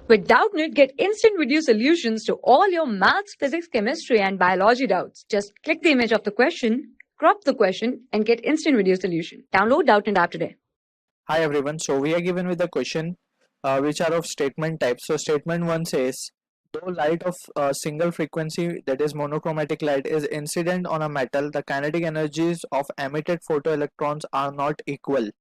With Doubtnut, get instant video solutions to all your maths, physics, chemistry, and biology doubts. Just click the image of the question, crop the question, and get instant video solution. Download Doubtnut app today. Hi everyone, so we are given with a question which are of statement type. So statement 1 says, though light of single frequency, that is monochromatic light, is incident on a metal, the kinetic energies of emitted photoelectrons are not equal.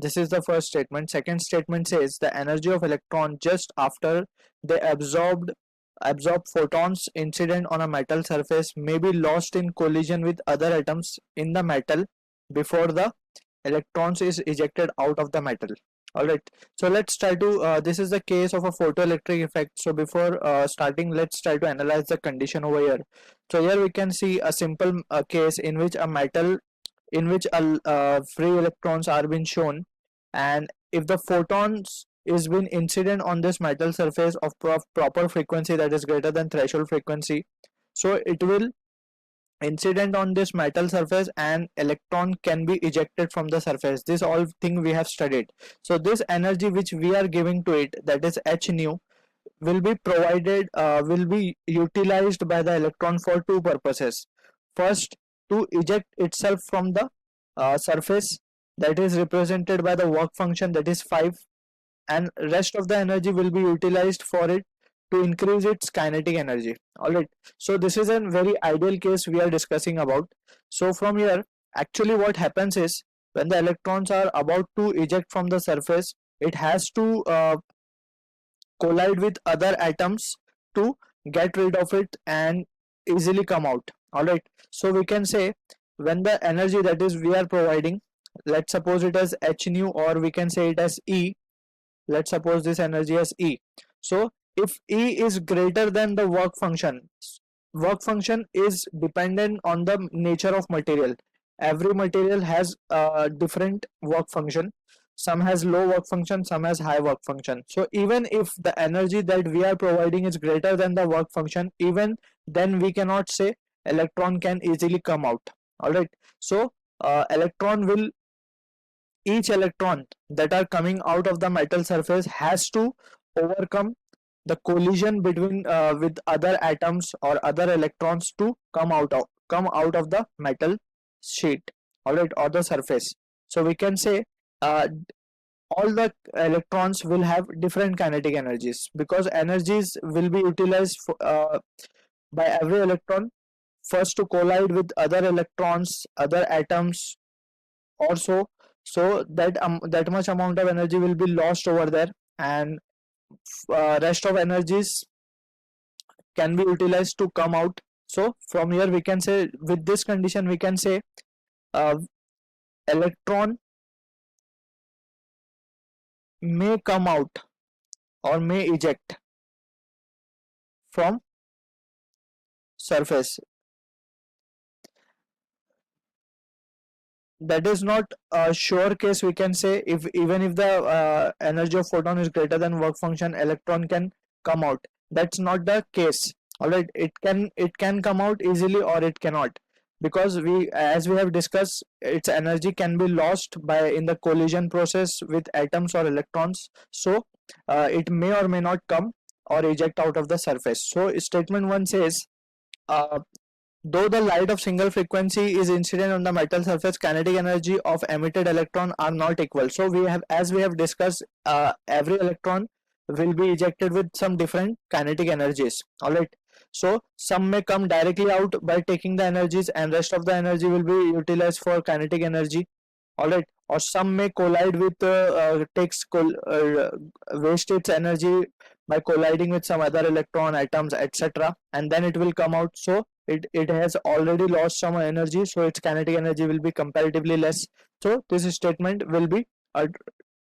This is the first statement. Second statement says the energy of electron just after they absorb photons incident on a metal surface may be lost in collision with other atoms in the metal before the electrons is ejected out of the metal. Alright, so let's try to this is the case of a photoelectric effect. So before starting, let's try to analyze the condition over here. So here we can see a simple case in which a metal in which free electrons are being shown, and if the photons is been incident on this metal surface of proper frequency, that is greater than threshold frequency, so it will incident on this metal surface and electron can be ejected from the surface. This all thing we have studied. So this energy which we are giving to it, that is h nu, will be provided will be utilized by the electron for two purposes. First, to eject itself from the surface, that is represented by the work function, that is 5, and rest of the energy will be utilized for it to increase its kinetic energy. Alright, so this is a very ideal case we are discussing about. So from here, actually what happens is, when the electrons are about to eject from the surface, it has to collide with other atoms to get rid of it and easily come out. Alright, so we can say when the energy that is we are providing, let's suppose it as h nu, or we can say it as E. Let's suppose this energy as E. So if E is greater than the work function is dependent on the nature of material. Every material has a different work function. Some has low work function, some has high work function. So even if the energy that we are providing is greater than the work function, even then we cannot say electron can easily come out. Alright, so each electron that are coming out of the metal surface has to overcome the collision between with other atoms or other electrons to come out of the metal sheet, alright, or the surface. So we can say all the electrons will have different kinetic energies, because energies will be utilized by every electron first to collide with other electrons, other atoms, also, so that that much amount of energy will be lost over there, and rest of energies can be utilized to come out. So from here we can say, with this condition we can say electron may come out or may eject from surface. That is not a sure case, we can say. If even if the energy of photon is greater than work function, electron can come out. That's not the case. Alright, it can come out easily or it cannot, because as we have discussed, its energy can be lost by in the collision process with atoms or electrons. So it may or may not come or eject out of the surface. So statement 1 says, though the light of single frequency is incident on the metal surface, kinetic energy of emitted electron are not equal. So we have, as we have discussed, every electron will be ejected with some different kinetic energies. Alright, so some may come directly out by taking the energies, and rest of the energy will be utilized for kinetic energy. Alright, or some may collide with waste its energy by colliding with some other electron, atoms, etc., and then it will come out. So it has already lost some energy, so its kinetic energy will be comparatively less. So this statement will be a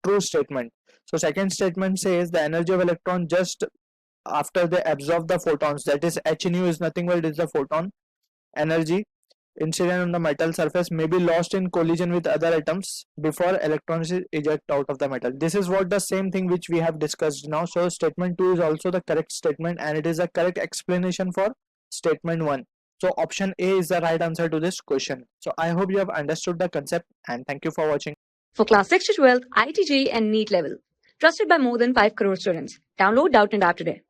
true statement. So second statement says the energy of electron just after they absorb the photons, that is h nu is nothing but it is the photon energy incident on the metal surface, may be lost in collision with other atoms before electrons eject out of the metal. This is what the same thing which we have discussed now. So statement 2 is also the correct statement, and it is a correct explanation for statement 1. So option A is the right answer to this question. So I hope you have understood the concept, and thank you for watching. For class 6 to 12, IIT JEE and NEET level. Trusted by more than 5 crore students. Download Doubtnut app today.